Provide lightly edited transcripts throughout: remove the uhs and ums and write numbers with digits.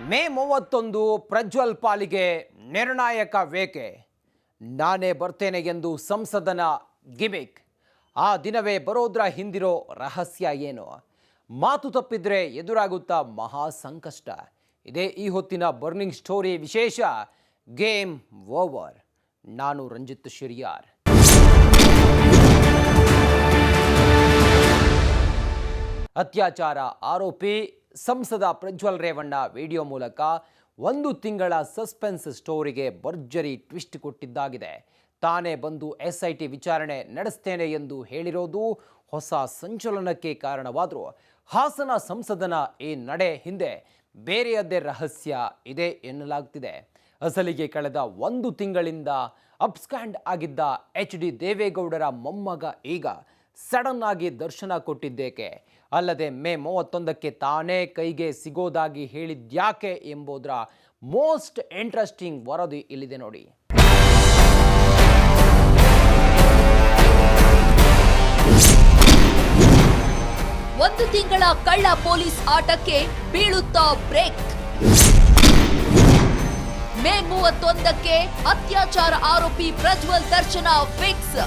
ಮೇ 31 ಪ್ರಜ್ವಲ್ ಪಾಲಿಗೆ ನಿರ್ಣಾಯಕ ವೇಕೆ. ನಾನೇ ಬರ್ತೇನೆ ಎಂದು ಸಂಸದನ ಗಿಮಿಕ್. ಆ ದಿನವೇ ಬರೋದ್ರ ಹಿಂದಿರೋ ರಹಸ್ಯ ಏನು? ಮಾತು ತಪ್ಪಿದ್ರೆ ಎದುರಾಗುತ್ತಾ ಮಹಾ ಸಂಕಷ್ಟ. ಇದೇ ಈ ಹೊತ್ತಿನ ಬರ್ನಿಂಗ್ ಸ್ಟೋರಿ ವಿಶೇಷ. Game over. ನಾನು ರಂಜಿತ್ ಶಿರಿಯಾರ್. ಅತ್ಯಾಚಾರ ಆರೋಪಿ ಸಂಸದ ಪ್ರಜ್ವಲ್ ರೇವಣ್ಣ ವಿಡಿಯೋ ಮೂಲಕ 1 ತಿಂಗಳ ಸಸ್ಪೆನ್ಸ್ ಸ್ಟೋರಿಗೆ ಭರ್ಜರಿ ಟ್ವಿಸ್ಟ್ ಕೊಟ್ಟಿದ್ದಾಗಿದೆ. ತಾನೇ ಬಂದು SIT ವಿಚಾರಣೆ ನಡೆಸ್ತೇನೆ ಎಂದು ಹೇಳಿರೋದು ಹೊಸ ಸಂಚಲನಕ್ಕೆ ಕಾರಣವಾದರೂ ಹಾಸನ ಸಂಸದನ ಈ ನಡೆ ಹಿಂದೆ ಬೇರೆಯದ್ದೇ ರಹಸ್ಯ ಇದೆ ಎನ್ನಲಾಗ್ತಿದೆ. ಅಸಲಿಗೆ ಕಳೆದ 1 ತಿಂಗಳಿಂದ ಅಬ್ಸ್ಕ್ಯಾಂಡ್ ಆಗಿದ್ದ HD ದೇವೇಗೌಡರ ಮೊಮ್ಮಗ ಈಗ ಸಡನ್ ಆಗಿ ದರ್ಶನ ಕೊಟ್ಟಿದ್ದೇಕೆ? ಅಲ್ಲದೆ ಮೇ 31ಕ್ಕೆ ತಾನೇ ಕೈಗೆ ಸಿಗೋದಾಗಿ ಹೇಳಿದ್ಯಾಕೆ ಎಂಬುದರ ಮೋಸ್ಟ್ ಇಂಟ್ರೆಸ್ಟಿಂಗ್ ವರದಿ ಇಲ್ಲಿದೆ ನೋಡಿ. ಒಂದು ತಿಂಗಳ ಕಳ್ಳ ಪೊಲೀಸ್ ಆಟಕ್ಕೆ ಬೀಳುತ್ತಾ ಬ್ರೇಕ್. ಮೇ 31ಕ್ಕೆ ಅತ್ಯಾಚಾರ ಆರೋಪಿ ಪ್ರಜ್ವಲ್ ದರ್ಶನ ಫಿಕ್ಸ್.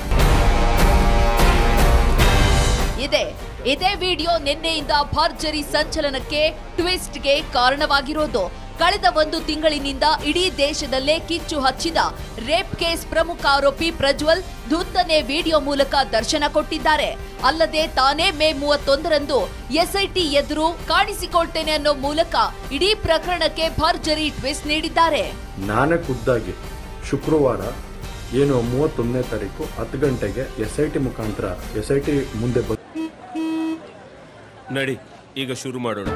ಇದೇ ವಿಡಿಯೋ ನಿನ್ನೆಯಿಂದ ಭರ್ಜರಿ ಸಂಚಲನಕ್ಕೆ ಟ್ವಿಸ್ಟ್ಗೆ ಕಾರಣವಾಗಿರೋದು. ಕಳೆದ 1 ತಿಂಗಳಿನಿಂದ ಇಡೀ ದೇಶದಲ್ಲೇ ಕಿಚ್ಚು ಹಚ್ಚಿದ ರೇಪ್ ಕೇಸ್ ಪ್ರಮುಖ ಆರೋಪಿ ಪ್ರಜ್ವಲ್ ಧುತ್ತನೆ ವಿಡಿಯೋ ಮೂಲಕ ದರ್ಶನ ಕೊಟ್ಟಿದ್ದಾರೆ. ಅಲ್ಲದೆ ತಾನೇ ಮೇ 31ರಂದು SIT ಎದುರು ಕಾಣಿಸಿಕೊಳ್ತೇನೆ ಅನ್ನೋ ಮೂಲಕ ಇಡೀ ಪ್ರಕರಣಕ್ಕೆ ಭರ್ಜರಿ ಟ್ವಿಸ್ಟ್ ನೀಡಿದ್ದಾರೆ. ನಾನೇ ಖುದ್ದಾಗಿ ಶುಕ್ರವಾರ 31ನೇ ತಾರೀಕು 10 ಗಂಟೆಗೆ SIT ಮುಖಾಂತರ SIT ಮುಂದೆ ನಡಿ ಈಗ ಶುರು ಮಾಡೋಣ.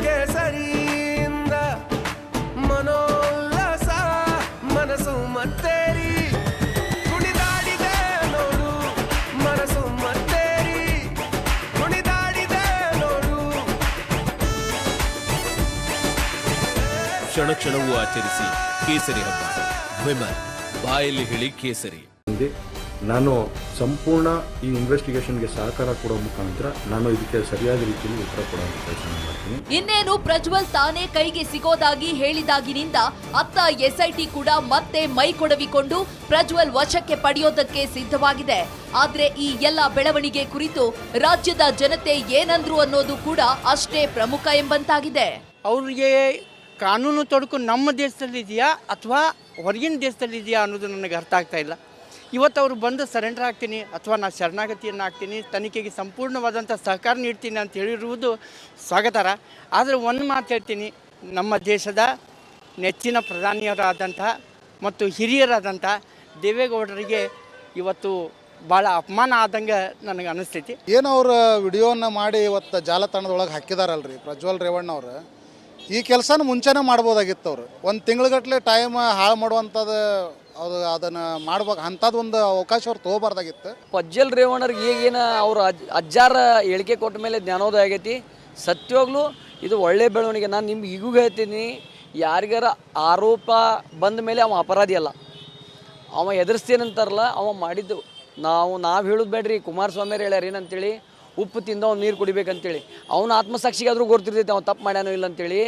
ಕೇಸರಿಯಿಂದ ಮನೋಲ್ಲಾಸ ಮನಸ್ಸು ಮತ್ತೇರಿ ಕುಣಿದಾಡಿದೆ ನೋಡು, ಮನಸ್ಸು ಮತ್ತೇರಿ ಕುಣಿದಾಡಿದೆ ನೋಡು. ಕ್ಷಣ ಕ್ಷಣವೂ ಆಚರಿಸಿ ಕೇಸರಿ ಹಬ್ಬ. ವಿಮಲ್ ಬಾಯಲ್ಲಿ ಹೇಳಿ ಕೇಸರಿ. ನಾನು ಸಂಪೂರ್ಣ ಈ ಇನ್ವೆಸ್ಟಿಗೇಷನ್ಗೆ ಸಹಕಾರ ಕೊಡೋ ಮುಖಾಂತರ ನಾನು ಇದಕ್ಕೆ ಸರಿಯಾದ ರೀತಿಯಲ್ಲಿ ಉತ್ತರ ಕೊಡೋ ಕೆಲಸ ಮಾಡ್ತೀನಿ. ಇನ್ನೇನು ಪ್ರಜ್ವಲ್ ತಾನೇ ಕೈಗೆ ಸಿಗೋದಾಗಿ ಹೇಳಿದಾಗಿನಿಂದ ಅತ್ತ SIT ಕೂಡ ಮತ್ತೆ ಮೈ ಕೊಡವಿಕೊಂಡು ಪ್ರಜ್ವಲ್ ವಶಕ್ಕೆ ಪಡೆಯೋದಕ್ಕೆ ಸಿದ್ಧವಾಗಿದೆ. ಆದ್ರೆ ಈ ಎಲ್ಲ ಬೆಳವಣಿಗೆ ಕುರಿತು ರಾಜ್ಯದ ಜನತೆ ಏನಂದ್ರು ಅನ್ನೋದು ಕೂಡ ಅಷ್ಟೇ ಪ್ರಮುಖ ಎಂಬಂತಾಗಿದೆ. ಅವ್ರಿಗೆ ಕಾನೂನು ತೊಡಕು ನಮ್ಮ ದೇಶದಲ್ಲಿ ಇದೆಯಾ ಅಥವಾ ಹೊರಗಿನ ದೇಶದಲ್ಲಿ ಇದೆಯಾ ಅನ್ನೋದು ನನಗೆ ಅರ್ಥ ಆಗ್ತಾ ಇಲ್ಲ. ಇವತ್ತು ಅವರು ಬಂದು ಸರೆಂಡರ್ ಆಗ್ತೀನಿ ಅಥವಾ ನಾನು ಶರಣಾಗತಿಯನ್ನು ಆಗ್ತೀನಿ, ತನಿಖೆಗೆ ಸಂಪೂರ್ಣವಾದಂಥ ಸಹಕಾರ ನೀಡ್ತೀನಿ ಅಂತ ಹೇಳಿರುವುದು ಸ್ವಾಗತಾರ್ಹ. ಆದರೆ ಒಂದು ಮಾತು ಹೇಳ್ತೀನಿ, ನಮ್ಮ ದೇಶದ ನೆಚ್ಚಿನ ಪ್ರಧಾನಿಯರಾದಂಥ ಮತ್ತು ಹಿರಿಯರಾದಂಥ ದೇವೇಗೌಡರಿಗೆ ಇವತ್ತು ಭಾಳ ಅಪಮಾನ ಆದಂಗೆ ನನಗೆ ಅನಿಸ್ತೈತಿ. ಏನು ಅವ್ರ ವಿಡಿಯೋನ ಮಾಡಿ ಇವತ್ತು ಜಾಲತಾಣದೊಳಗೆ ಹಾಕಿದಾರಲ್ರಿ ಪ್ರಜ್ವಲ್ ರೇವಣ್ಣ ಅವರು, ಈ ಕೆಲಸನ ಮುಂಚೆನೇ ಮಾಡ್ಬೋದಾಗಿತ್ತು. ಅವರು 1 ತಿಂಗಳಗಟ್ಟಲೆ ಟೈಮ್ ಹಾಳು ಮಾಡುವಂಥದ್ದು ಅದನ್ನು ಮಾಡ್ಬೇಕು, ಅಂಥದ್ದು ಒಂದು ಅವಕಾಶ ಅವ್ರು ತೊಗೋಬಾರ್ದಾಗಿತ್ತು. ಪ್ರಜ್ವಲ್ ರೇವಣ್ಣರಿಗೆ ಈಗೇನು ಅವ್ರ ಅಜ್ಜಾರ ಹೇಳಿಕೆ ಕೊಟ್ಟ ಮೇಲೆ ಜ್ಞಾನೋದಯ ಆಗೈತಿ. ಸತ್ಯವಾಗ್ಲೂ ಇದು ಒಳ್ಳೆ ಬೆಳವಣಿಗೆ. ನಾನು ನಿಮ್ಗೆ ಈಗೂ ಹೇಳ್ತೀನಿ, ಯಾರಿಗಾರ ಆರೋಪ ಬಂದ ಮೇಲೆ ಅವ ಅಪರಾಧಿ ಅಲ್ಲ, ಅವ ಎದುರಿಸ್ತೇನಂತಾರಲ್ಲ ಅವ ಮಾಡಿದ್ದು. ನಾವು ಹೇಳೋದು ಬೇಡ್ರಿ, ಕುಮಾರಸ್ವಾಮಿಯವ್ರು ಹೇಳ್ಯಾರ ಏನಂತೇಳಿ, ಉಪ್ಪು ತಿಂದ ಅವ್ನು ನೀರು ಕುಡಿಬೇಕಂತೇಳಿ. ಅವನ ಆತ್ಮಸಾಕ್ಷಿಗಾದ್ರೂ ಗೊತ್ತಿರ್ತೈತೆ ಅವ್ನು ತಪ್ಪು ಮಾಡ್ಯಾನೋ ಇಲ್ಲ ಅಂತೇಳಿ.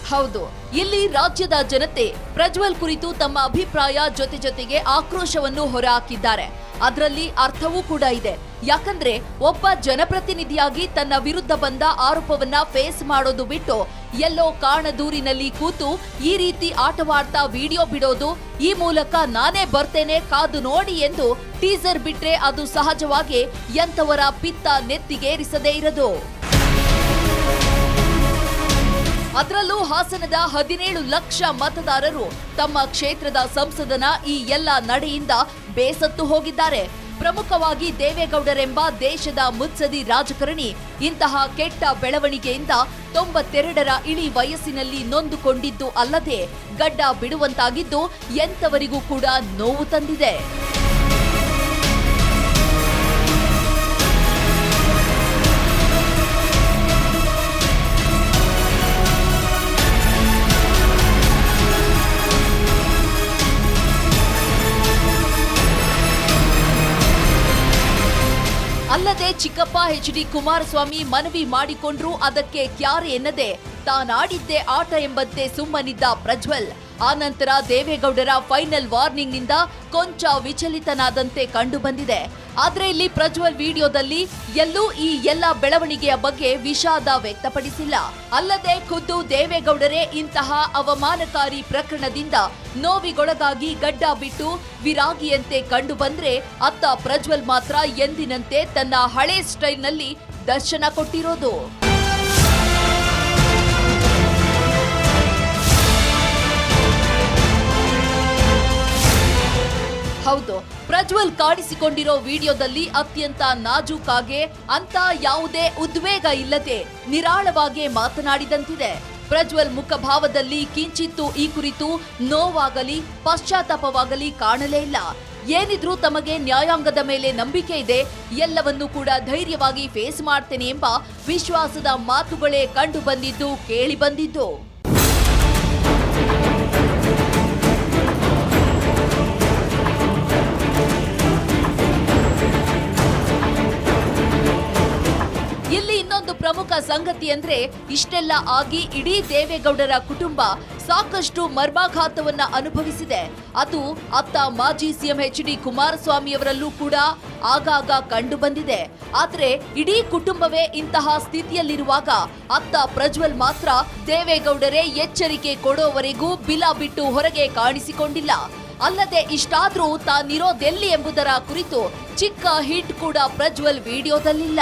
ಹೌದು, ಇಲ್ಲಿ ರಾಜ್ಯದ ಜನತೆ ಪ್ರಜ್ವಲ್ ಕುರಿತು ತಮ್ಮ ಅಭಿಪ್ರಾಯ ಜೊತೆಗೆ ಆಕ್ರೋಶವನ್ನು ಹೊರಹಾಕಿದ್ದಾರೆ. ಅದರಲ್ಲಿ ಅರ್ಥವೂ ಕೂಡ ಇದೆ. ಯಾಕಂದ್ರೆ ಒಬ್ಬ ಜನಪ್ರತಿನಿಧಿಯಾಗಿ ತನ್ನ ವಿರುದ್ಧ ಬಂದ ಆರೋಪವನ್ನ ಫೇಸ್ ಮಾಡೋದು ಬಿಟ್ಟು ಎಲ್ಲೋ ಕಾಣದೂರಿನಲ್ಲಿ ಕೂತು ಈ ರೀತಿ ಆಟವಾಡ್ತಾ ವಿಡಿಯೋ ಬಿಡೋದು, ಈ ಮೂಲಕ ನಾನೇ ಬರ್ತೇನೆ ಕಾದು ನೋಡಿ ಎಂದು ಟೀಸರ್ ಬಿಟ್ರೆ ಅದು ಸಹಜವಾಗಿ ಎಂತವರ ಪಿತ್ತ ನೆತ್ತಿಗೇರಿಸದೇ ಇರದು. ಅದರಲ್ಲೂ ಹಾಸನದ 17 ಲಕ್ಷ ಮತದಾರರು ತಮ್ಮ ಕ್ಷೇತ್ರದ ಸಂಸದನ ಈ ಎಲ್ಲ ನಡೆಯಿಂದ ಬೇಸತ್ತು ಹೋಗಿದ್ದಾರೆ. ಪ್ರಮುಖವಾಗಿ ದೇವೇಗೌಡರೆಂಬ ದೇಶದ ಮುತ್ಸದಿ ರಾಜಕಾರಣಿ ಇಂತಹ ಕೆಟ್ಟ ಬೆಳವಣಿಗೆಯಿಂದ 92ರ ಇಳಿ ವಯಸ್ಸಿನಲ್ಲಿ ನೊಂದುಕೊಂಡಿದ್ದು ಅಲ್ಲದೆ ಗಡ್ಡ ಬಿಡುವಂತಾಗಿದ್ದು ಎಂತವರಿಗೂ ಕೂಡ ನೋವು ತಂದಿದೆ. ಅಲ್ಲದೆ ಅಲ್ಲದೆ ಚಿಕ್ಕಪ್ಪ HD ಕುಮಾರಸ್ವಾಮಿ ಮನವಿ ಮಾಡಿಕೊಂಡ್ರೂ ಅದಕ್ಕೆ ಕ್ಯಾರೆ ಎನ್ನದೆ ತಾನಾಡಿದ್ದೇ ಆಟ ಎಂಬಂತೆ ಸುಮ್ಮನಿದ್ದ ಪ್ರಜ್ವಲ್ ಆನಂತರ ದೇವೇಗೌಡರ ಫೈನಲ್ ವಾರ್ನಿಂಗ್ ನಿಂದ ಕೊಂಚ ವಿಚಲಿತನಾದಂತೆ ಕಂಡು ಬಂದಿದೆ. ಆದ್ರೆ ಇಲ್ಲಿ ಪ್ರಜ್ವಲ್ ವಿಡಿಯೋದಲ್ಲಿ ಎಲ್ಲೂ ಈ ಎಲ್ಲ ಬೆಳವಣಿಗೆಯ ಬಗ್ಗೆ ವಿಷಾದ ವ್ಯಕ್ತಪಡಿಸಿಲ್ಲ. ಅಲ್ಲದೆ ಖುದ್ದು ದೇವೇಗೌಡರೇ ಇಂತಹ ಅವಮಾನಕಾರಿ ಪ್ರಕರಣದಿಂದ ನೋವಿಗೊಳಗಾಗಿ ಗಡ್ಡ ಬಿಟ್ಟು ವಿರಾಗಿಯಂತೆ ಕಂಡು ಬಂದ್ರೆ ಅತ್ತ ಪ್ರಜ್ವಲ್ ಮಾತ್ರ ಎಂದಿನಂತೆ ತನ್ನ ಹಳೆ ಸ್ಟೈಲ್ನಲ್ಲಿ ದರ್ಶನ ಕೊಟ್ಟಿರೋದು. ಹೌದು, ಪ್ರಜ್ವಲ್ ಕಾಣಿಸಿಕೊಂಡಿರೋ ವಿಡಿಯೋದಲ್ಲಿ ಅತ್ಯಂತ ನಾಜೂಕಾಗೆ ಅಂತ ಯಾವುದೇ ಉದ್ವೇಗ ಇಲ್ಲದೆ ನಿರಾಳವಾಗಿ ಮಾತನಾಡಿದಂತಿದೆ. ಪ್ರಜ್ವಲ್ ಮುಖಭಾವದಲ್ಲಿ ಕಿಂಚಿತ್ತೂ ಈ ಕುರಿತು ನೋವಾಗಲಿ ಪಶ್ಚಾತ್ತಾಪವಾಗಲಿ ಕಾಣಲೇ ಇಲ್ಲ. ಏನಿದ್ರೂ ತಮಗೆ ನ್ಯಾಯಾಂಗದ ಮೇಲೆ ನಂಬಿಕೆ ಇದೆ, ಎಲ್ಲವನ್ನೂ ಕೂಡ ಧೈರ್ಯವಾಗಿ ಫೇಸ್ ಮಾಡ್ತೇನೆ ಎಂಬ ವಿಶ್ವಾಸದ ಮಾತುಗಳೇ ಕಂಡು ಬಂದಿದ್ದು ಕೇಳಿ ಬಂದಿದ್ದು. ಇಲ್ಲಿ ಇನ್ನೊಂದು ಪ್ರಮುಖ ಸಂಗತಿ ಅಂದ್ರೆ ಇಷ್ಟೆಲ್ಲ ಆಗಿ ಇಡೀ ದೇವೇಗೌಡರ ಕುಟುಂಬ ಸಾಕಷ್ಟು ಮರ್ಮಾಘಾತವನ್ನ ಅನುಭವಿಸಿದೆ. ಅದು ಅತ್ತ ಮಾಜಿ ಸಿಎಂ HD ಕುಮಾರಸ್ವಾಮಿಯವರಲ್ಲೂ ಕೂಡ ಆಗಾಗ ಕಂಡು ಬಂದಿದೆ. ಆದ್ರೆ ಇಡೀ ಕುಟುಂಬವೇ ಇಂತಹ ಸ್ಥಿತಿಯಲ್ಲಿರುವಾಗ ಅತ್ತ ಪ್ರಜ್ವಲ್ ಮಾತ್ರ ದೇವೇಗೌಡರೇ ಎಚ್ಚರಿಕೆ ಕೊಡೋವರೆಗೂ ಬಿಲ ಬಿಟ್ಟು ಹೊರಗೆ ಕಾಣಿಸಿಕೊಂಡಿಲ್ಲ. ಅಲ್ಲದೆ ಇಷ್ಟಾದ್ರೂ ತಾನಿರೋದೆಲ್ಲಿ ಎಂಬುದರ ಕುರಿತು ಚಿಕ್ಕ ಹಿಟ್ ಕೂಡ ಪ್ರಜ್ವಲ್ ವಿಡಿಯೋದಲ್ಲಿಲ್ಲ.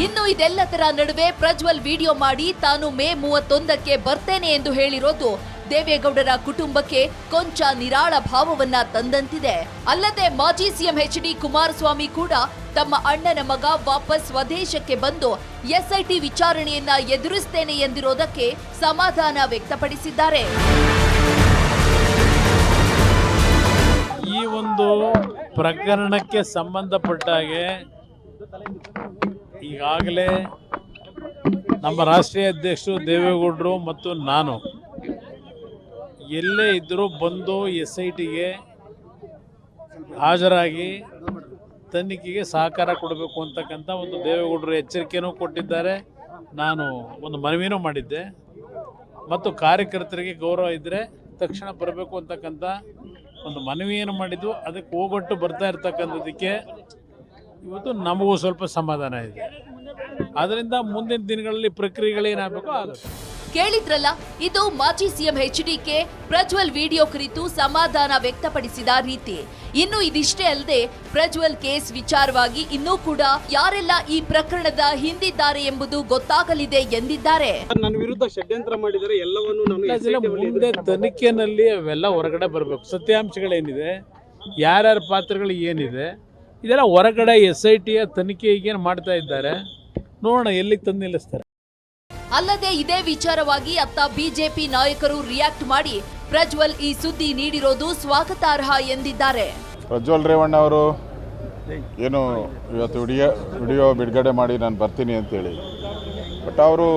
ಇನ್ನು ಇದೆಲ್ಲದರ ನಡುವೆ ಪ್ರಜ್ವಲ್ ವಿಡಿಯೋ ಮಾಡಿ ತಾನು ಮೇ 31ಕ್ಕೆ ಬರ್ತೇನೆ ಎಂದು ಹೇಳಿರೋದು ದೇವೇಗೌಡರ ಕುಟುಂಬಕ್ಕೆ ಕೊಂಚ ನಿರಾಳ ಭಾವವನ್ನ ತಂದಂತಿದೆ. ಅಲ್ಲದೆ ಮಾಜಿ ಸಿಎಂ HD ಕುಮಾರಸ್ವಾಮಿ ಕೂಡ ತಮ್ಮ ಅಣ್ಣನ ಮಗ ವಾಪಸ್ ಸ್ವದೇಶಕ್ಕೆ ಬಂದು SIT ವಿಚಾರಣೆಯನ್ನ ಎದುರಿಸ್ತೇನೆ ಎಂದಿರೋದಕ್ಕೆ ಸಮಾಧಾನ ವ್ಯಕ್ತಪಡಿಸಿದ್ದಾರೆ. ಈ ಒಂದು ಪ್ರಕರಣಕ್ಕೆ ಸಂಬಂಧಪಟ್ಟ ಹಾಗೆ ಈಗಾಗಲೇ ನಮ್ಮ ರಾಷ್ಟ್ರೀಯ ಅಧ್ಯಕ್ಷರು ದೇವೇಗೌಡರು ಮತ್ತು ನಾನು ಎಲ್ಲೇ ಇದ್ದರೂ ಬಂದು SITಗೆ ಹಾಜರಾಗಿ ತನಿಖೆಗೆ ಸಹಕಾರ ಕೊಡಬೇಕು ಅಂತಕ್ಕಂಥ ಒಂದು ದೇವೇಗೌಡರು ಎಚ್ಚರಿಕೆಯೂ ಕೊಟ್ಟಿದ್ದಾರೆ. ನಾನು ಒಂದು ಮನವಿನೂ ಮಾಡಿದ್ದೆ ಮತ್ತು ಕಾರ್ಯಕರ್ತರಿಗೆ ಗೌರವ ಇದ್ದರೆ ತಕ್ಷಣ ಬರಬೇಕು ಅಂತಕ್ಕಂಥ ಒಂದು ಮನವಿಯನ್ನು ಮಾಡಿದ್ದು. ಅದಕ್ಕೆ ಹೋಗೊಟ್ಟು ಬರ್ತಾ ಇರ್ತಕ್ಕಂಥದ್ದಕ್ಕೆ ಇವತ್ತು ನಮಗೂ ಸ್ವಲ್ಪ ಸಮಾಧಾನ ಇದೆ. ಅದರಿಂದ ಮುಂದಿನ ದಿನಗಳಲ್ಲಿ ಪ್ರಕ್ರಿಯೆಗಳೇನಾಗಬೇಕು ಆಗುತ್ತೆ. ಕೇಳಿದ್ರಲ್ಲ, ಇದು ಮಾಜಿ ಸಿಎಂ HDK ಪ್ರಜ್ವಲ್ ವಿಡಿಯೋ ಕುರಿತು ಸಮಾಧಾನ ವ್ಯಕ್ತಪಡಿಸಿದ ರೀತಿ. ಇನ್ನು ಇದಿಷ್ಟೇ ಅಲ್ಲದೆ ಪ್ರಜ್ವಲ್ ಕೇಸ್ ವಿಚಾರವಾಗಿ ಇನ್ನೂ ಕೂಡ ಯಾರೆಲ್ಲ ಈ ಪ್ರಕರಣದ ಹಿಂದಿದ್ದಾರೆ ಎಂಬುದು ಗೊತ್ತಾಗಲಿದೆ ಎಂದಿದ್ದಾರೆ. ನನ್ನ ವಿರುದ್ಧ ಷಡ್ಯಂತ್ರ ಮಾಡಿದರೆ ಎಲ್ಲವನ್ನೂ ಮುಂದೆ ತನಿಖೆನಲ್ಲಿ ಅವೆಲ್ಲ ಹೊರಗಡೆ ಬರಬೇಕು. ಸತ್ಯಾಂಶಗಳೇನಿದೆ, ಯಾರ್ಯಾರ ಪಾತ್ರಗಳು ಏನಿದೆ, ಇದೆಲ್ಲ ಹೊರಗಡೆ SITಯ ತನಿಖೆ ಈಗೇನು ಮಾಡ್ತಾ ಇದ್ದಾರೆ, ನೋಡೋಣ ಎಲ್ಲಿಗೆ ತಂದು ನಿಲ್ಲಿಸ್ತಾರೆ. ಅಲ್ಲದೆ ಇದೇ ವಿಚಾರವಾಗಿ ಅತ್ತ ಬಿಜೆಪಿ ನಾಯಕರು ರಿಯಾಕ್ಟ್ ಮಾಡಿ ಪ್ರಜ್ವಲ್ ಈ ಸುದ್ದಿ ನೀಡಿರೋದು ಸ್ವಾಗತಾರ್ಹ ಎಂದಿದ್ದಾರೆ. ಪ್ರಜ್ವಲ್ ರೇವಣ್ಣ ಅವರು ಏನು ಇವತ್ತು ವಿಡಿಯೋ ಬಿಡುಗಡೆ ಮಾಡಿ ನಾನು ಬರ್ತೀನಿ ಅಂತೇಳಿ, ಬಟ್ ಅವರು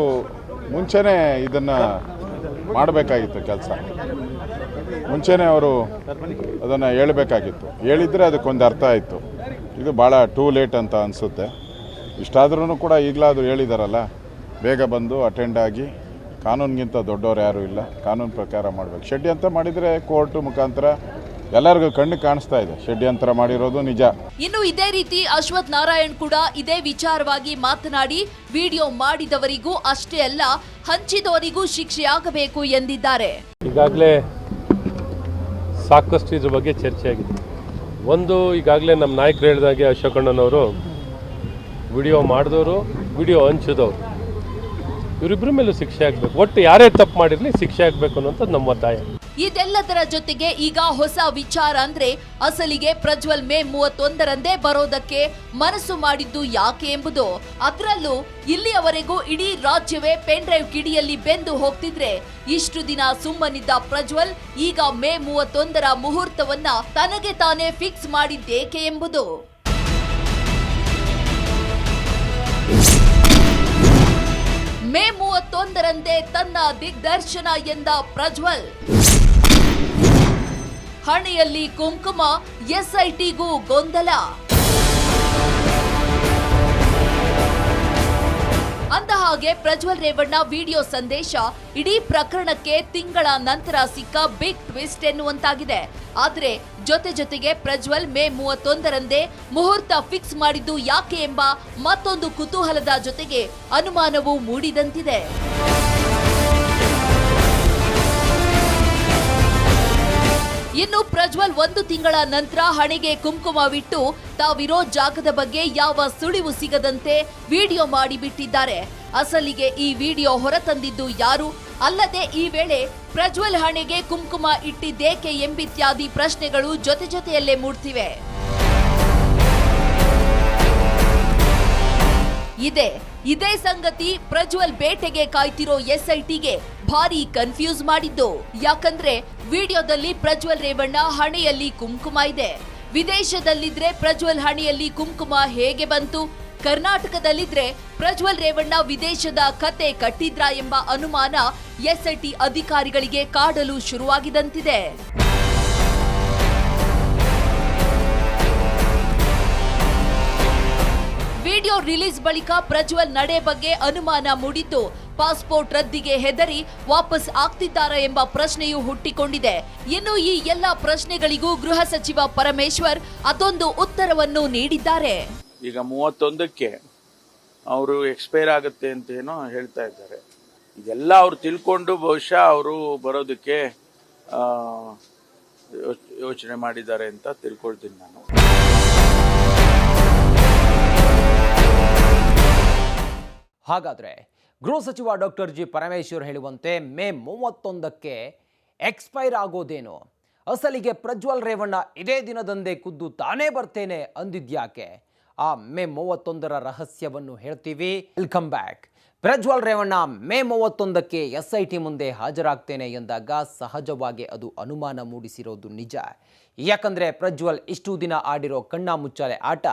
ಮುಂಚೆನೇ ಇದನ್ನು ಮಾಡಬೇಕಾಗಿತ್ತು. ಕೆಲಸ ಮುಂಚೆನೇ ಅವರು ಅದನ್ನು ಹೇಳಬೇಕಾಗಿತ್ತು. ಹೇಳಿದರೆ ಅದಕ್ಕೊಂದು ಅರ್ಥ ಆಯಿತು. ಇದು ಭಾಳ ಟೂ ಲೇಟ್ ಅಂತ ಅನಿಸುತ್ತೆ. ಇಷ್ಟಾದ್ರೂ ಕೂಡ ಈಗಲಾದರೂ ಹೇಳಿದಾರಲ್ಲ, ಬೇಗ ಬಂದು ಅಟೆಂಡ್ ಆಗಿ, ಕಾನೂನಿಗಿಂತ ದೊಡ್ಡವ್ರು ಯಾರೂ ಇಲ್ಲ, ಕಾನೂನು ಪ್ರಕಾರ ಮಾಡಬೇಕು. ಷಡ್ಯಂತ್ರ ಮಾಡಿದರೆ ಕೋರ್ಟ್ ಮುಖಾಂತರ ಎಲ್ಲರಿಗೂ ಕಣ್ಣು ಕಾಣಿಸ್ತಾ ಇದೆ, ಷಡ್ಯಂತ್ರ ಮಾಡಿರೋದು ನಿಜ. ಇನ್ನು ಇದೇ ರೀತಿ ಅಶ್ವಥ್ ನಾರಾಯಣ್ ಕೂಡ ಇದೇ ವಿಚಾರವಾಗಿ ಮಾತನಾಡಿ ವಿಡಿಯೋ ಮಾಡಿದವರಿಗೂ ಅಷ್ಟೇ ಅಲ್ಲ, ಹಂಚಿದವರಿಗೂ ಶಿಕ್ಷೆಯಾಗಬೇಕು ಎಂದಿದ್ದಾರೆ. ಈಗಾಗಲೇ ಸಾಕಷ್ಟು ಇದ್ರ ಬಗ್ಗೆ ಚರ್ಚೆ ಆಗಿದೆ. ಒಂದು, ಈಗಾಗಲೇ ನಮ್ಮ ನಾಯಕರು ಹೇಳಿದಾಗೆ ಅಶೋಕಣ್ಣನವರು ವಿಡಿಯೋ ಮಾಡಿದವರು, ವಿಡಿಯೋ ಹಂಚಿದವರು, ಇವರಿಬ್ಬರ ಮೇಲೂ ಶಿಕ್ಷೆ ಆಗಬೇಕು. ಒಟ್ಟು ಯಾರೇ ತಪ್ಪು ಮಾಡಿರಲಿ ಶಿಕ್ಷೆ ಆಗಬೇಕು ಅನ್ನೋಂಥದ್ದು ನಮ್ಮ ಒತ್ತಾಯ. ಇದೆಲ್ಲದರ ಜೊತೆಗೆ ಈಗ ಹೊಸ ವಿಚಾರ ಅಂದ್ರೆ ಅಸಲಿಗೆ ಪ್ರಜ್ವಲ್ ಮೇ 31ರಂದೇ ಬರೋದಕ್ಕೆ ಮನಸ್ಸು ಮಾಡಿದ್ದು ಯಾಕೆ ಎಂಬುದು. ಅದರಲ್ಲೂ ಇಲ್ಲಿಯವರೆಗೂ ಇಡೀ ರಾಜ್ಯವೇ ಪೆನ್ ಡ್ರೈವ್ ಕಿಡಿಯಲ್ಲಿ ಬೆಂದು ಹೋಗ್ತಿದ್ರೆ ಇಷ್ಟು ದಿನ ಸುಮ್ಮನಿದ್ದ ಪ್ರಜ್ವಲ್ ಈಗ ಮೇ 31ರ ಮುಹೂರ್ತವನ್ನ ತನಗೆ ತಾನೇ ಫಿಕ್ಸ್ ಮಾಡಿದ್ದೇಕೆ ಎಂಬುದು. ಮೇ 31ರಂದೇ ತನ್ನ ದಿಗ್ದರ್ಶನ ಎಂದ ಪ್ರಜ್ವಲ್ ಹಣೆಯಲ್ಲಿ ಕುಂಕುಮ, ಎಸ್ಐಟಿಗೂ ಗೊಂದಲ. ಅಂದಹಾಗೆ ಪ್ರಜ್ವಲ್ ರೇವಣ್ಣ ವಿಡಿಯೋ ಸಂದೇಶ ಇಡೀ ಪ್ರಕರಣಕ್ಕೆ ತಿಂಗಳ ನಂತರ ಸಿಕ್ಕ ಬಿಗ್ ಟ್ವಿಸ್ಟ್ ಎನ್ನುವಂತಾಗಿದೆ. ಆದ್ರೆ ಜೊತೆಗೆ ಪ್ರಜ್ವಲ್ ಮೇ 31ರಂದೇ ಮುಹೂರ್ತ ಫಿಕ್ಸ್ ಮಾಡಿದ್ದು ಯಾಕೆ ಎಂಬ ಮತ್ತೊಂದು ಕುತೂಹಲದ ಜೊತೆಗೆ ಅನುಮಾನವೂ ಮೂಡಿದಂತಿದೆ. ಇನ್ನು ಪ್ರಜ್ವಲ್ 1 ತಿಂಗಳ ನಂತರ ಹಣೆಗೆ ಕುಂಕುಮವಿಟ್ಟು ತಾವಿರೋ ಜಾಗದ ಬಗ್ಗೆ ಯಾವ ಸುಳಿವು ಸಿಗದಂತೆ ವಿಡಿಯೋ ಮಾಡಿಬಿಟ್ಟಿದ್ದಾರೆ. ಅಸಲಿಗೆ ಈ ವಿಡಿಯೋ ಹೊರತಂದಿದ್ದು ಯಾರು? ಅಲ್ಲದೆ ಈ ವೇಳೆ ಪ್ರಜ್ವಲ್ ಹಣೆಗೆ ಕುಂಕುಮ ಇಟ್ಟಿದ್ದೇಕೆ ಎಂಬಿತ್ಯಾದಿ ಪ್ರಶ್ನೆಗಳು ಜೊತೆಯಲ್ಲೇ ಮೂಡ್ತಿವೆ. ಇದೇ ಸಂಗತಿ ಪ್ರಜ್ವಲ್ ಬೇಟೆಗೆ ಕಾಯ್ತಿರೋ ಎಸ್ಐಟಿಗೆ ಭಾರಿ ಕನ್ಫ್ಯೂಸ್ ಮಾಡಿದ್ದು. ಯಾಕಂದ್ರೆ ವಿಡಿಯೋದಲ್ಲಿ ಪ್ರಜ್ವಲ್ ರೇವಣ್ಣ ಹಣೆಯಲ್ಲಿ ಕುಂಕುಮ ಇದೆ. ವಿದೇಶದಲ್ಲಿದ್ರೆ ಪ್ರಜ್ವಲ್ ಹಣೆಯಲ್ಲಿ ಕುಂಕುಮ ಹೇಗೆ ಬಂತು? ಕರ್ನಾಟಕದಲ್ಲಿದ್ರೆ ಪ್ರಜ್ವಲ್ ರೇವಣ್ಣ ವಿದೇಶದ ಕತೆ ಕಟ್ಟಿದ್ರಾ ಎಂಬ ಅನುಮಾನ ಎಸ್ಐಟಿ ಅಧಿಕಾರಿಗಳಿಗೆ ಕಾಡಲು ಶುರುವಾಗಿದಂತಿದೆ. ವಿಡಿಯೋ ರಿಲೀಸ್ ಬಳಿಕ ಪ್ರಜ್ವಲ್ ನಡೆ ಬಗ್ಗೆ ಅನುಮಾನ ಮೂಡಿದ್ದು, ಪಾಸ್ಪೋರ್ಟ್ ರದ್ದಿಗೆ ಹೆದರಿ ವಾಪಸ್ ಆಗ್ತಿದ್ದಾರಾ ಎಂಬ ಪ್ರಶ್ನೆಯೂ ಹುಟ್ಟಿಕೊಂಡಿದೆ. ಇನ್ನು ಈ ಎಲ್ಲ ಪ್ರಶ್ನೆಗಳಿಗೂ ಗೃಹ ಸಚಿವ ಪರಮೇಶ್ವರ್ ಅದೊಂದು ಉತ್ತರವನ್ನು ನೀಡಿದ್ದಾರೆ. ಈಗ 31ಕ್ಕೆ ಅವರು ಎಕ್ಸ್ಪೈರ್ ಆಗುತ್ತೆ ಅಂತ ಏನೋ ಹೇಳ್ತಾ ಇದ್ದಾರೆ. ಇದೆಲ್ಲ ಅವ್ರು ತಿಳ್ಕೊಂಡು ಬಹುಶಃ ಅವರು ಬರೋದಕ್ಕೆ ಯೋಚನೆ ಮಾಡಿದ್ದಾರೆ ಅಂತ ತಿಳ್ಕೊಳ್ತೀನಿ ನಾನು. ಹಾಗಾದ್ರೆ ಗೃಹ ಸಚಿವ ಡಾಕ್ಟರ್ ಜಿ ಪರಮೇಶ್ವರ್ ಹೇಳುವಂತೆ ಮೇ 31ಕ್ಕೆ ಎಕ್ಸ್ಪೈರ್ ಆಗೋದೇನು? ಅಸಲಿಗೆ ಪ್ರಜ್ವಲ್ ರೇವಣ್ಣ ಇದೇ ದಿನದಂದೇ ಖುದ್ದು ತಾನೇ ಬರ್ತೇನೆ ಅಂದಿದ್ಯಾಕೆ? ಆ ಮೇ 31ರ ರಹಸ್ಯವನ್ನು ಹೇಳ್ತೀವಿ. Welcome back. Prajwal Revanna May 31ಕ್ಕೆ SIT ಮುಂದೆ ಹಾಜರಾಗ್ತೇನೆ ಎಂದಾಗ ಸಹಜವಾಗಿ ಅದು ಅನುಮಾನ ಮೂಡಿಸಿರೋದು ನಿಜ. ಯಾಕಂದ್ರೆ ಪ್ರಜ್ವಲ್ ಇಷ್ಟು ದಿನ ಆಡಿರೋ ಕಣ್ಣ ಮುಚ್ಚಾಲೆ ಆಟ.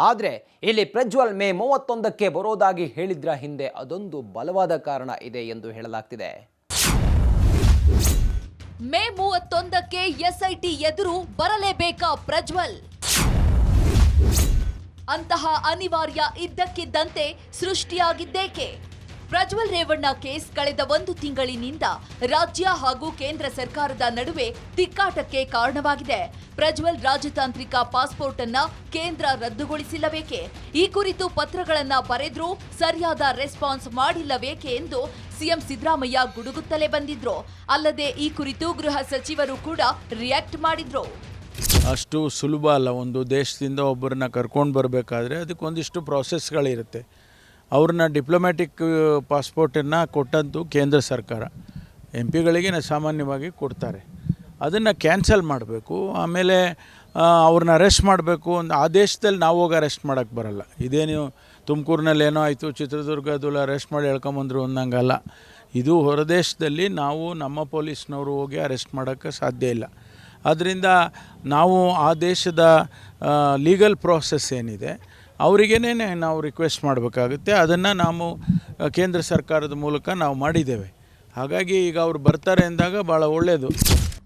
ಆದರೆ ಇಲ್ಲಿ ಪ್ರಜ್ವಲ್ ಮೇ 31ಕ್ಕೆ ಬರೋದಾಗಿ ಹೇಳಿದ್ರ ಹಿಂದೆ ಅದೊಂದು ಬಲವಾದ ಕಾರಣ ಇದೆ ಎಂದು ಹೇಳಲಾಗ್ತಿದೆ. ಮೇ 31ಕ್ಕೆ SIT ಎದುರು ಬರಲೇಬೇಕಾ ಪ್ರಜ್ವಲ್? ಅಂತಹ ಅನಿವಾರ್ಯ ಇದ್ದಕ್ಕಿದ್ದಂತೆ ಸೃಷ್ಟಿಯಾಗಿದ್ದೇಕೆ? ಪ್ರಜ್ವಲ್ ರೇವಣ್ಣ ಕೇಸ್ ಕಳೆದ 1 ತಿಂಗಳಿನಿಂದ ರಾಜ್ಯ ಹಾಗೂ ಕೇಂದ್ರ ಸರ್ಕಾರದ ನಡುವೆ ತಿಕ್ಕಾಟಕ್ಕೆ ಕಾರಣವಾಗಿದೆ. ಪ್ರಜ್ವಲ್ ರಾಜತಾಂತ್ರಿಕ ಪಾಸ್ಪೋರ್ಟ್ ಅನ್ನ ಕೇಂದ್ರ ರದ್ದುಗೊಳಿಸಿಲ್ಲಬೇಕೆ? ಈ ಕುರಿತು ಪತ್ರಗಳನ್ನ ಬರೆದ್ರೂ ಸರಿಯಾದ ರೆಸ್ಪಾನ್ಸ್ ಮಾಡಿಲ್ಲಬೇಕೆ ಎಂದು ಸಿಎಂ ಸಿದ್ದರಾಮಯ್ಯ ಗುಡುಗುತ್ತಲೇ ಬಂದಿದ್ರು. ಅಲ್ಲದೆ ಈ ಕುರಿತು ಗೃಹ ಸಚಿವರು ಕೂಡ ರಿಯಾಕ್ಟ್ ಮಾಡಿದ್ರು. ಅಷ್ಟು ಸುಲಭ ಅಲ್ಲ. ಒಂದು ದೇಶದಿಂದ ಒಬ್ಬರನ್ನ ಕರ್ಕೊಂಡು ಬರಬೇಕಾದ್ರೆ ಅದಕ್ಕೊಂದಿಷ್ಟು ಪ್ರಾಸೆಸ್ಗಳಿರುತ್ತೆ. ಅವ್ರನ್ನ ಡಿಪ್ಲೊಮ್ಯಾಟಿಕ್ ಪಾಸ್ಪೋರ್ಟನ್ನು ಕೊಟ್ಟಂತೂ ಕೇಂದ್ರ ಸರ್ಕಾರ MP ಗಳಿಗೆ ಸಾಮಾನ್ಯವಾಗಿ ಕೊಡ್ತಾರೆ. ಅದನ್ನು ಕ್ಯಾನ್ಸಲ್ ಮಾಡಬೇಕು, ಆಮೇಲೆ ಅವ್ರನ್ನ ಅರೆಸ್ಟ್ ಮಾಡಬೇಕು. ಆ ದೇಶದಲ್ಲಿ ನಾವು ಹೋಗಿ ಅರೆಸ್ಟ್ ಮಾಡೋಕ್ಕೆ ಬರಲ್ಲ. ಇದೇ ನೀವು ತುಮಕೂರಿನಲ್ಲಿ ಏನೋ ಆಯಿತು, ಚಿತ್ರದುರ್ಗದಲ್ಲಿ ಅರೆಸ್ಟ್ ಮಾಡಿ ಹೇಳ್ಕೊಂಬಂದ್ರು ಅನ್ನಂಗಲ್ಲ. ಇದು ಹೊರದೇಶದಲ್ಲಿ ನಾವು ನಮ್ಮ ಪೊಲೀಸ್ನವರು ಹೋಗಿ ಅರೆಸ್ಟ್ ಮಾಡೋಕ್ಕೆ ಸಾಧ್ಯ ಇಲ್ಲ. ಆದ್ದರಿಂದ ನಾವು ಆ ದೇಶದ ಲೀಗಲ್ ಪ್ರಾಸೆಸ್ ಏನಿದೆ ಅವರಿಗೇನೆ ನಾವು ರಿಕ್ವೆಸ್ಟ್ ಮಾಡಬೇಕಾಗುತ್ತೆ. ಅದನ್ನು ನಾವು ಕೇಂದ್ರ ಸರ್ಕಾರದ ಮೂಲಕ ನಾವು ಮಾಡಿದ್ದೇವೆ. ಹಾಗಾಗಿ ಈಗ ಅವರು ಬರ್ತಾರೆ ಎಂದಾಗ ಭಾಳ ಒಳ್ಳೆಯದು.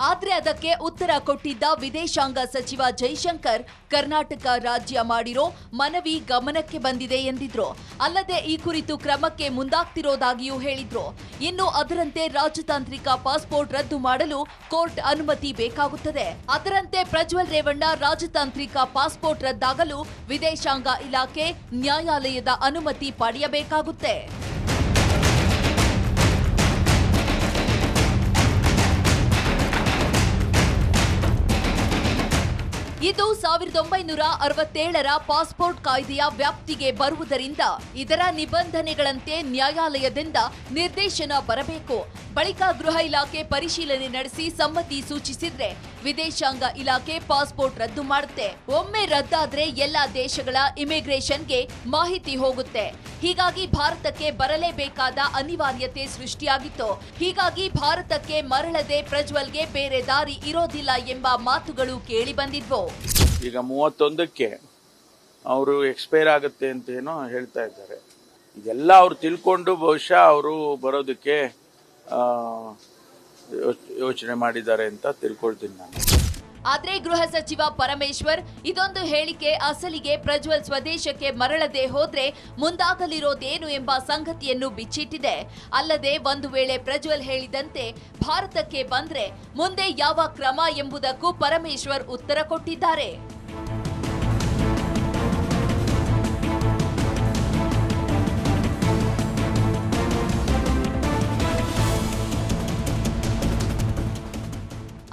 ಆದ್ರೆ ಅದಕ್ಕೆ ಉತ್ತರ ಕೊಟ್ಟಿದ್ದ ವಿದೇಶಾಂಗ ಸಚಿವ ಜೈಶಂಕರ್, ಕರ್ನಾಟಕ ರಾಜ್ಯ ಮಾಡಿರೋ ಮನವಿ ಗಮನಕ್ಕೆ ಬಂದಿದೆ ಎಂದಿದ್ರು. ಅಲ್ಲದೆ ಈ ಕುರಿತು ಕ್ರಮಕ್ಕೆ ಮುಂದಾಗ್ತಿರೋದಾಗಿಯೂ ಹೇಳಿದ್ರು. ಇನ್ನು ಅದರಂತೆ ರಾಜತಾಂತ್ರಿಕ ಪಾಸ್ಪೋರ್ಟ್ ರದ್ದು ಮಾಡಲು ಕೋರ್ಟ್ ಅನುಮತಿ ಬೇಕಾಗುತ್ತದೆ. ಅದರಂತೆ ಪ್ರಜ್ವಲ್ ರೇವಣ್ಣ ರಾಜತಾಂತ್ರಿಕ ಪಾಸ್ಪೋರ್ಟ್ ರದ್ದಾಗಲು ವಿದೇಶಾಂಗ ಇಲಾಖೆ ನ್ಯಾಯಾಲಯದ ಅನುಮತಿ ಪಡೆಯಬೇಕಾಗುತ್ತೆ. ಇದು 1967ರ ಪಾಸ್ಪೋರ್ಟ್ ಕಾಯ್ದೆಯ ವ್ಯಾಪ್ತಿಗೆ ಬರುವುದರಿಂದ ಇದರ ನಿಬಂಧನೆಗಳಂತೆ ನ್ಯಾಯಾಲಯದಿಂದ ನಿರ್ದೇಶನ ಬರಬೇಕು. ಬಳಿಕ ಗೃಹ ಇಲಾಖೆ ಪರಿಶೀಲನೆ ನಡೆಸಿ ಸಮ್ಮತಿ ಸೂಚಿಸಿದ್ರೆ ವಿದೇಶಾಂಗ ಇಲಾಖೆ ಪಾಸ್ಪೋರ್ಟ್ ರದ್ದು ಮಾಡುತ್ತೆ. ಒಮ್ಮೆ ರದ್ದಾದ್ರೆ ಎಲ್ಲಾ ದೇಶಗಳ ಇಮಿಗ್ರೇಷನ್ಗೆ ಮಾಹಿತಿ ಹೋಗುತ್ತೆ. ಹೀಗಾಗಿ ಭಾರತಕ್ಕೆ ಬರಲೇಬೇಕಾದ ಅನಿವಾರ್ಯತೆ ಸೃಷ್ಟಿಯಾಗಿತ್ತು. ಹೀಗಾಗಿ ಭಾರತಕ್ಕೆ ಮರಳದೆ ಪ್ರಜ್ವಲ್ಗೆ ಬೇರೆ ದಾರಿ ಇರೋದಿಲ್ಲ ಎಂಬ ಮಾತುಗಳು ಕೇಳಿ ಬಂದಿದ್ವು. ಈಗ 31ಕ್ಕೆ ಅವರು ಎಕ್ಸ್ಪೈರ್ ಆಗುತ್ತೆ ಅಂತ ಏನೋ ಹೇಳ್ತಾ ಇದ್ದಾರೆ. ಇದೆಲ್ಲ ಅವ್ರು ತಿಳ್ಕೊಂಡು ಬಹುಶಃ ಅವರು ಬರೋದಕ್ಕೆ ಯೋಚನೆ ಮಾಡಿದ್ದಾರೆ ಅಂತ ತಿಳ್ಕೊಳ್ತೀನಿ ನಾನು. ಆದ್ರೆ ಗೃಹ ಸಚಿವ ಪರಮೇಶ್ವರ್ ಇದೊಂದು ಹೇಳಿಕೆ ಅಸಲಿಗೆ ಪ್ರಜ್ವಲ್ ಸ್ವದೇಶಕ್ಕೆ ಮರಳದೆ ಹೋದ್ರೆ ಮುಂದಾಗಲಿರೋದೇನು ಎಂಬ ಸಂಗತಿಯನ್ನು ಬಿಚ್ಚಿಟ್ಟಿದೆ. ಅಲ್ಲದೆ ಒಂದು ವೇಳೆ ಪ್ರಜ್ವಲ್ ಹೇಳಿದಂತೆ ಭಾರತಕ್ಕೆ ಬಂದ್ರೆ ಮುಂದೆ ಯಾವ ಕ್ರಮ ಎಂಬುದಕ್ಕೂ ಪರಮೇಶ್ವರ್ ಉತ್ತರ ಕೊಟ್ಟಿದ್ದಾರೆ.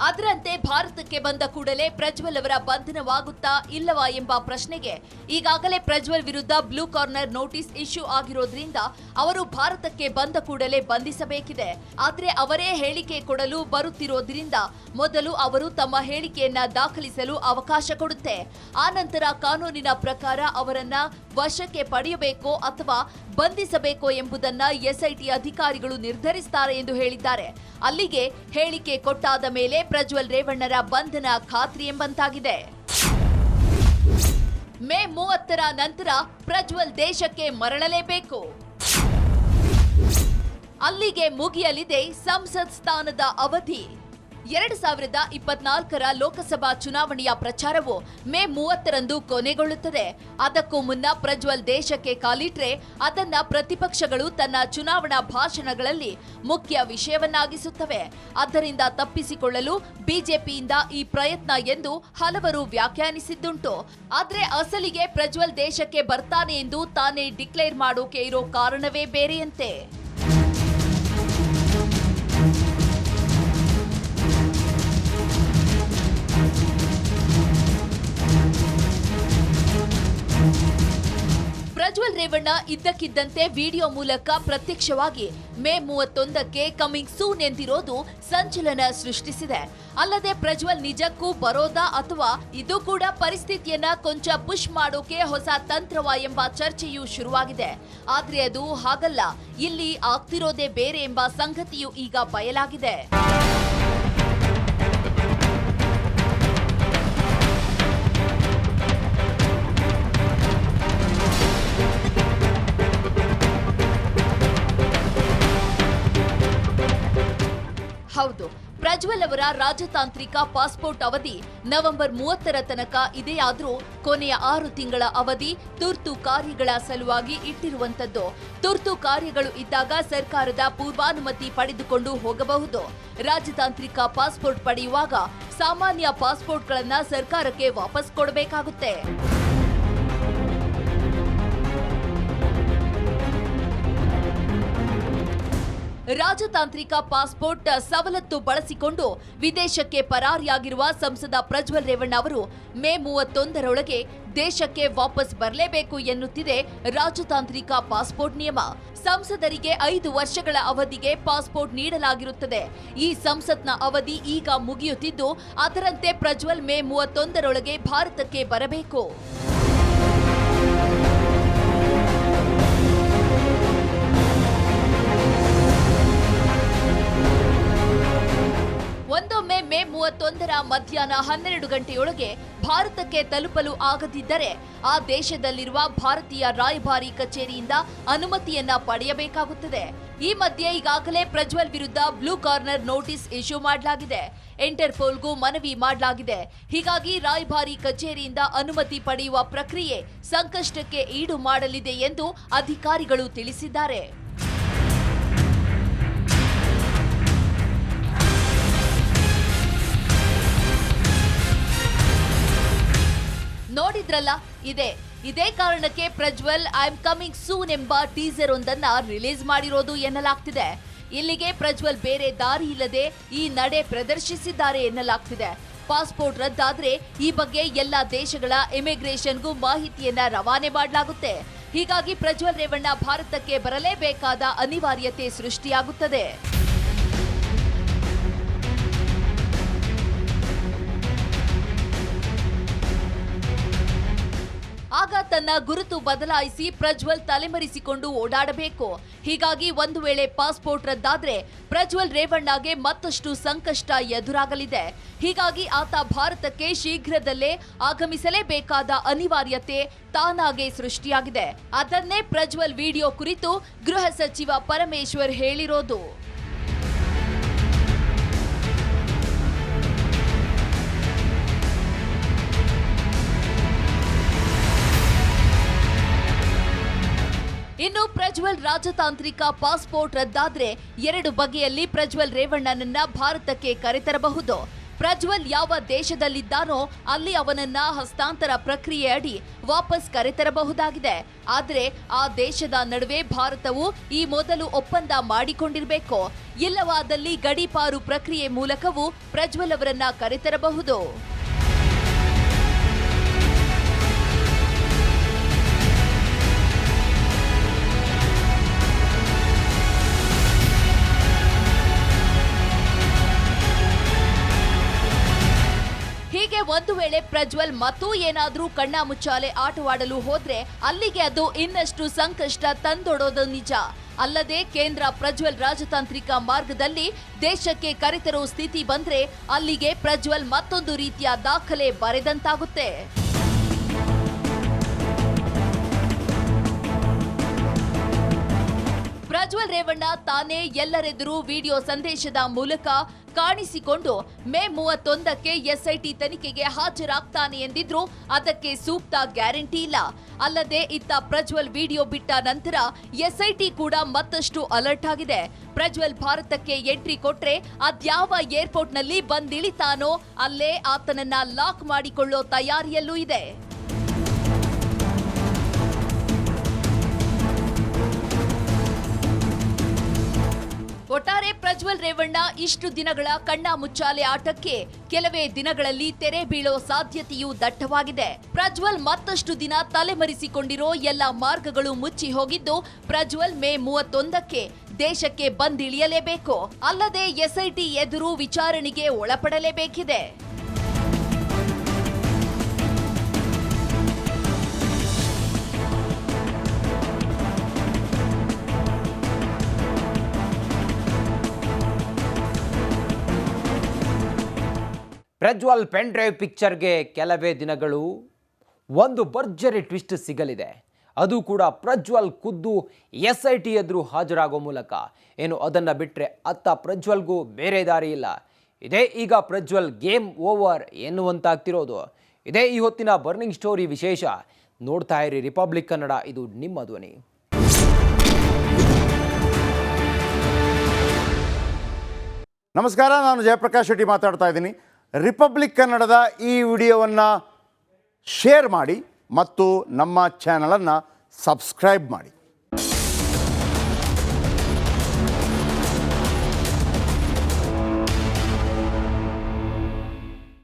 ಅದರಂತೆ ಭಾರತಕ್ಕೆ ಬಂದ ಕೂಡಲೇ ಪ್ರಜ್ವಲ್ ಅವರ ಬಂಧನವಾಗುತ್ತಾ ಇಲ್ಲವಾ ಎಂಬ ಪ್ರಶ್ನೆಗೆ ಈಗಾಗಲೇ ಪ್ರಜ್ವಲ್ ವಿರುದ್ಧ ಬ್ಲೂ ಕಾರ್ನರ್ ನೋಟಿಸ್ ಇಶ್ಯೂ ಆಗಿರೋದ್ರಿಂದ ಅವರು ಭಾರತಕ್ಕೆ ಬಂದ ಕೂಡಲೇ ಬಂಧಿಸಬೇಕಿದೆ. ಆದ್ರೆ ಅವರೇ ಹೇಳಿಕೆ ಕೊಡಲು ಬರುತ್ತಿರೋದ್ರಿಂದ ಮೊದಲು ಅವರು ತಮ್ಮ ಹೇಳಿಕೆಯನ್ನ ದಾಖಲಿಸಲು ಅವಕಾಶ ಕೊಡುತ್ತೆ. ಆ ನಂತರ ಕಾನೂನಿನ ಪ್ರಕಾರ ಅವರನ್ನ ವಶಕ್ಕೆ ಪಡೆಯಬೇಕೋ ಅಥವಾ ಬಂಧಿಸಬೇಕೋ ಎಂಬುದನ್ನ ಎಸ್ಐಟಿ ಅಧಿಕಾರಿಗಳು ನಿರ್ಧರಿಸುತ್ತಾರೆ ಎಂದು ಹೇಳಿದ್ದಾರೆ. ಅಲ್ಲಿಗೆ ಹೇಳಿಕೆ ಕೊಟ್ಟಾದ ಮೇಲೆ ಪ್ರಜ್ವಲ್ ರೇವಣ್ಣರ ಬಂಧನ ಖಾತ್ರಿ ಎಂಬಂತಾಗಿದೆ. ಮೇ 30ರ ನಂತರ ಪ್ರಜ್ವಲ್ ದೇಶಕ್ಕೆ ಮರಳಲೇಬೇಕು. ಅಲ್ಲಿಗೆ ಮುಗಿಯಲಿದೆ ಸಂಸತ್ ಸ್ಥಾನದ ಅವಧಿ. 2024ರ ಲೋಕಸಭಾ ಚುನಾವಣೆಯ ಪ್ರಚಾರವು ಮೇ 30ರಂದು ಕೊನೆಗೊಳ್ಳುತ್ತದೆ. ಅದಕ್ಕೂ ಮುನ್ನ ಪ್ರಜ್ವಲ್ ದೇಶಕ್ಕೆ ಕಾಲಿಟ್ರೆ ಅದನ್ನ ಪ್ರತಿಪಕ್ಷಗಳು ತನ್ನ ಚುನಾವಣಾ ಭಾಷಣಗಳಲ್ಲಿ ಮುಖ್ಯ ವಿಷಯವನ್ನಾಗಿಸುತ್ತವೆ. ಆದ್ದರಿಂದ ತಪ್ಪಿಸಿಕೊಳ್ಳಲು ಬಿಜೆಪಿಯಿಂದ ಈ ಪ್ರಯತ್ನ ಎಂದು ಹಲವರು ವ್ಯಾಖ್ಯಾನಿಸಿದ್ದುಂಟು. ಆದ್ರೆ ಅಸಲಿಗೆ ಪ್ರಜ್ವಲ್ ದೇಶಕ್ಕೆ ಬರ್ತಾನೆ ಎಂದು ತಾನೇ ಡಿಕ್ಲೇರ್ ಮಾಡೋಕೆ ಇರೋ ಕಾರಣವೇ ಬೇರೆಯಂತೆ. ಪ್ರಜ್ವಲ್ ರೇವಣ್ಣ ಇದ್ದಕ್ಕಿದ್ದಂತೆ ವಿಡಿಯೋ ಮೂಲಕ ಪ್ರತ್ಯಕ್ಷವಾಗಿ ಮೇ 31ಕ್ಕೆ ಕಮಿಂಗ್ ಸೂನ್ ಎಂದಿರೋದು ಸಂಚಲನ ಸೃಷ್ಟಿಸಿದೆ. ಅಲ್ಲದೆ ಪ್ರಜ್ವಲ್ ನಿಜಕ್ಕೂ ಬರೋದಾ ಅಥವಾ ಇದು ಕೂಡ ಪರಿಸ್ಥಿತಿಯನ್ನ ಕೊಂಚ ಪುಷ್ ಮಾಡೋಕೆ ಹೊಸ ತಂತ್ರವಾ ಎಂಬ ಚರ್ಚೆಯೂ ಶುರುವಾಗಿದೆ. ಆದ್ರೆ ಅದು ಹಾಗಲ್ಲ, ಇಲ್ಲಿ ಆಗ್ತಿರೋದೇ ಬೇರೆ ಎಂಬ ಸಂಗತಿಯು ಈಗ ಬಯಲಾಗಿದೆ. ಹೌದು, ಪ್ರಜ್ವಲ್ ಅವರ ರಾಜತಾಂತ್ರಿಕ ಪಾಸ್ಪೋರ್ಟ್ ಅವಧಿ ನವೆಂಬರ್ 30ರ ತನಕ ಇದೆಯಾದ್ರೂ ಕೊನೆಯ 6 ತಿಂಗಳ ಅವಧಿ ತುರ್ತು ಕಾರ್ಯಗಳ ಸಲುವಾಗಿ ಇಟ್ಟಿರುವಂತದ್ದು. ತುರ್ತು ಕಾರ್ಯಗಳು ಇದ್ದಾಗ ಸರ್ಕಾರದ ಪೂರ್ವಾನುಮತಿ ಪಡೆದುಕೊಂಡು ಹೋಗಬಹುದು. ರಾಜತಾಂತ್ರಿಕ ಪಾಸ್ಪೋರ್ಟ್ ಪಡೆಯುವಾಗ ಸಾಮಾನ್ಯ ಪಾಸ್ಪೋರ್ಟ್ಗಳನ್ನ ಸರ್ಕಾರಕ್ಕೆ ವಾಪಸ್ ಕೊಡಬೇಕಾಗುತ್ತೆ. ರಾಜತಾಂತ್ರಿಕ ಪಾಸ್ಪೋರ್ಟ್ ಸವಲತ್ತು ಬಳಸಿಕೊಂಡು ವಿದೇಶಕ್ಕೆ ಪರಾರಿಯಾಗಿರುವ ಸಂಸದ ಪ್ರಜ್ವಲ್ ರೇವಣ್ಣ ಅವರು ಮೇ 31ರೊಳಗೆ ದೇಶಕ್ಕೆ ವಾಪಸ್ ಬರಲೇಬೇಕು ಎನ್ನುತ್ತಿದೆ ರಾಜತಾಂತ್ರಿಕ ಪಾಸ್ಪೋರ್ಟ್ ನಿಯಮ. ಸಂಸದರಿಗೆ 5 ವರ್ಷಗಳ ಅವಧಿಗೆ ಪಾಸ್ಪೋರ್ಟ್ ನೀಡಲಾಗಿರುತ್ತದೆ. ಈ ಸಂಸತ್ನ ಅವಧಿ ಈಗ ಮುಗಿಯುತ್ತಿದ್ದು ಅದರಂತೆ ಪ್ರಜ್ವಲ್ ಮೇ 31ರೊಳಗೆ ಭಾರತಕ್ಕೆ ಬರಬೇಕು. ಒಂದೊಮ್ಮೆ ಮೇ 31ರ ಮಧ್ಯಾಹ್ನ 12 ಗಂಟೆಯೊಳಗೆ ಭಾರತಕ್ಕೆ ತಲುಪಲು ಆಗದಿದ್ದರೆ ಆ ದೇಶದಲ್ಲಿರುವ ಭಾರತೀಯ ರಾಯಭಾರಿ ಕಚೇರಿಯಿಂದ ಅನುಮತಿಯನ್ನ ಪಡೆಯಬೇಕಾಗುತ್ತದೆ. ಈ ಮಧ್ಯೆ ಈಗಾಗಲೇ ಪ್ರಜ್ವಲ್ ವಿರುದ್ಧ ಬ್ಲೂ ಕಾರ್ನರ್ ನೋಟಿಸ್ ಇಶ್ಯೂ ಮಾಡಲಾಗಿದೆ. ಇಂಟರ್ಪೋಲ್ಗೂ ಮನವಿ ಮಾಡಲಾಗಿದೆ. ಹೀಗಾಗಿ ರಾಯಭಾರಿ ಕಚೇರಿಯಿಂದ ಅನುಮತಿ ಪಡೆಯುವ ಪ್ರಕ್ರಿಯೆ ಸಂಕಷ್ಟಕ್ಕೆ ಈಡು ಮಾಡಲಿದೆ ಎಂದು ಅಧಿಕಾರಿಗಳು ತಿಳಿಸಿದ್ದಾರೆ. ನೋಡಿದ್ರಲ್ಲ, ಇದೇ ಕಾರಣಕ್ಕೆ Prajwal I am coming soon ಎಂಬ ಟೀಸರ್ ಒಂದನ್ನ ರಿಲೀಸ್ ಮಾಡಿರೋದು ಎನ್ನಲಾಗ್ತಿದೆ. ಇಲ್ಲಿಗೆ ಪ್ರಜ್ವಲ್ ಬೇರೆ ದಾರಿ ಇಲ್ಲದೆ ಈ ನಡೆ ಪ್ರದರ್ಶಿಸಿದ್ದಾರೆ ಎನ್ನಲಾಗ್ತಿದೆ. ಪಾಸ್ಪೋರ್ಟ್ ರದ್ದಾದ್ರೆ ಈ ಬಗ್ಗೆ ಎಲ್ಲಾ ದೇಶಗಳ ಇಮಿಗ್ರೇಷನ್ಗೂ ಮಾಹಿತಿಯನ್ನ ರವಾನೆ ಮಾಡಲಾಗುತ್ತೆ. ಹೀಗಾಗಿ ಪ್ರಜ್ವಲ್ ರೇವಣ್ಣ ಭಾರತಕ್ಕೆ ಬರಲೇಬೇಕಾದ ಅನಿವಾರ್ಯತೆ ಸೃಷ್ಟಿಯಾಗುತ್ತದೆ. ಆಗ ತನ್ನ ಗುರುತು ಬದಲಾಯಿಸಿ ಪ್ರಜ್ವಲ್ ತಲೆಮರೆಸಿಕೊಂಡು ಓಡಾಡಬೇಕು. ಹೀಗಾಗಿ ಒಂದು ವೇಳೆ ಪಾಸ್ಪೋರ್ಟ್ ರದ್ದಾದ್ರೆ ಪ್ರಜ್ವಲ್ ರೇವಣ್ಣಗೆ ಮತ್ತಷ್ಟು ಸಂಕಷ್ಟ ಎದುರಾಗಲಿದೆ. ಹೀಗಾಗಿ ಆತ ಭಾರತಕ್ಕೆ ಶೀಘ್ರದಲ್ಲೇ ಆಗಮಿಸಲೇಬೇಕಾದ ಅನಿವಾರ್ಯತೆ ತಾನಾಗೆ ಸೃಷ್ಟಿಯಾಗಿದೆ. ಅದನ್ನೇ ಪ್ರಜ್ವಲ್ ವಿಡಿಯೋ ಕುರಿತು ಗೃಹ ಸಚಿವ ಪರಮೇಶ್ವರ್ ಹೇಳಿರೋದು. ಪ್ರಜ್ವಲ್ ರಾಜತಾಂತ್ರಿಕ ಪಾಸ್ಪೋರ್ಟ್ ರದ್ದಾದ್ರೆ 2 ಬಗೆಯಲ್ಲಿ ಪ್ರಜ್ವಲ್ ರೇವಣ್ಣನನ್ನ ಭಾರತಕ್ಕೆ ಕರೆತರಬಹುದು. ಪ್ರಜ್ವಲ್ ಯಾವ ದೇಶದಲ್ಲಿದ್ದಾನೋ ಅಲ್ಲಿ ಅವನನ್ನ ಹಸ್ತಾಂತರ ಪ್ರಕ್ರಿಯೆ ಅಡಿ ವಾಪಸ್ ಕರೆತರಬಹುದಾಗಿದೆ. ಆದರೆ ಆ ದೇಶದ ನಡುವೆ ಭಾರತವು ಈ ಮೊದಲು ಒಪ್ಪಂದ ಮಾಡಿಕೊಂಡಿರಬೇಕು. ಇಲ್ಲವಾದಲ್ಲಿ ಗಡೀಪಾರು ಪ್ರಕ್ರಿಯೆ ಮೂಲಕವೂ ಪ್ರಜ್ವಲ್ ಅವರನ್ನ ಕರೆತರಬಹುದು. ಹೀಗೆ ಒಂದು ವೇಳೆ ಪ್ರಜ್ವಲ್ ಮತ್ತೂ ಏನಾದ್ರೂ ಕಣ್ಣಾಮುಚ್ಚಾಲೆ ಆಟವಾಡಲು ಹೋದ್ರೆ ಅಲ್ಲಿಗೆ ಅದು ಇನ್ನಷ್ಟು ಸಂಕಷ್ಟ ತಂದೊಡೋದು ನಿಜ. ಅಲ್ಲದೆ ಕೇಂದ್ರ ಪ್ರಜ್ವಲ್ ರಾಜತಾಂತ್ರಿಕ ಮಾರ್ಗದಲ್ಲಿ ದೇಶಕ್ಕೆ ಕರೆತರೋ ಸ್ಥಿತಿ ಬಂದ್ರೆ ಅಲ್ಲಿಗೆ ಪ್ರಜ್ವಲ್ ಮತ್ತೊಂದು ರೀತಿಯ ದಾಖಲೆ ಬರೆದಂತಾಗುತ್ತೆ. ಪ್ರಜ್ವಲ್ ರೇವಣ್ಣ ತಾನೇ ಎಲ್ಲರೆದುರು ವಿಡಿಯೋ ಸಂದೇಶದ ಮೂಲಕ ಕಾಣಿಸಿಕೊಂಡು ಮೇ 31ಕ್ಕೆ ಎಸ್ಐಟಿ ತನಿಖೆಗೆ ಹಾಜರಾಗ್ತಾನೆ ಎಂದಿದ್ರು ಅದಕ್ಕೆ ಸೂಕ್ತ ಗ್ಯಾರಂಟಿ ಇಲ್ಲ. ಅಲ್ಲದೆ ಇತ್ತ ಪ್ರಜ್ವಲ್ ವಿಡಿಯೋ ಬಿಟ್ಟ ನಂತರ ಎಸ್ಐಟಿ ಕೂಡ ಮತ್ತಷ್ಟು ಅಲರ್ಟ್ ಆಗಿದೆ. ಪ್ರಜ್ವಲ್ ಭಾರತಕ್ಕೆ ಎಂಟ್ರಿ ಕೊಟ್ರೆ ಅದ್ಯಾವ ಏರ್ಪೋರ್ಟ್ನಲ್ಲಿ ಬಂದಿಳಿತಾನೋ ಅಲ್ಲೇ ಆತನನ್ನ ಲಾಕ್ ಮಾಡಿಕೊಳ್ಳೋ ತಯಾರಿಯಲ್ಲೂ ಇದೆ. ಒಟ್ಟಾರೆ ಪ್ರಜ್ವಲ್ ರೇವಣ್ಣ ಇಷ್ಟು ದಿನಗಳ ಕಣ್ಣಾ ಮುಚ್ಚಾಲೆ ಆಟಕ್ಕೆ ಕೆಲವೇ ದಿನಗಳಲ್ಲಿ ತೆರೆ ಬೀಳೋ ಸಾಧ್ಯತೆಯೂ ದಟ್ಟವಾಗಿದೆ. ಪ್ರಜ್ವಲ್ ಮತ್ತಷ್ಟು ದಿನ ತಲೆಮರೆಸಿಕೊಂಡಿರೋ ಎಲ್ಲ ಮಾರ್ಗಗಳು ಮುಚ್ಚಿ ಹೋಗಿದ್ದು ಪ್ರಜ್ವಲ್ ಮೇ 31ಕ್ಕೆ ದೇಶಕ್ಕೆ ಬಂದಿಳಿಯಲೇಬೇಕು. ಅಲ್ಲದೆ ಎಸ್ಐಟಿ ಎದುರು ವಿಚಾರಣೆಗೆ ಒಳಪಡಲೇಬೇಕಿದೆ. ಪ್ರಜ್ವಲ್ ಪೆನ್ ಡ್ರೈವ್ ಪಿಕ್ಚರ್ಗೆ ಕೆಲವೇ ದಿನಗಳು ಒಂದು ಭರ್ಜರಿ ಟ್ವಿಸ್ಟ್ ಸಿಗಲಿದೆ. ಅದು ಕೂಡ ಪ್ರಜ್ವಲ್ ಖುದ್ದು ಎಸ್ಐಟಿ ಎದುರು ಹಾಜರಾಗೋ ಮೂಲಕ. ಏನು ಅದನ್ನು ಬಿಟ್ಟರೆ ಅತ್ತ ಪ್ರಜ್ವಲ್ಗೂ ಬೇರೆ ದಾರಿ ಇಲ್ಲ. ಇದೇ ಈಗ ಪ್ರಜ್ವಲ್ ಗೇಮ್ ಓವರ್ ಎನ್ನುವಂತಾಗ್ತಿರೋದು. ಇದೇ ಈ ಹೊತ್ತಿನ ಬರ್ನಿಂಗ್ ಸ್ಟೋರಿ ವಿಶೇಷ. ನೋಡ್ತಾ ಇರಿ ರಿಪಬ್ಲಿಕ್ ಕನ್ನಡ, ಇದು ನಿಮ್ಮ ಧ್ವನಿ. ನಮಸ್ಕಾರ, ನಾನು ಜಯಪ್ರಕಾಶ್ ಶೆಟ್ಟಿ ಮಾತಾಡ್ತಾ ಇದ್ದೀನಿ. ರಿಪಬ್ಲಿಕ್ ಕನ್ನಡದ ಈ ವಿಡಿಯೋವನ್ನು ಶೇರ್ ಮಾಡಿ ಮತ್ತು ನಮ್ಮ ಚಾನಲನ್ನು ಸಬ್ಸ್ಕ್ರೈಬ್ ಮಾಡಿ.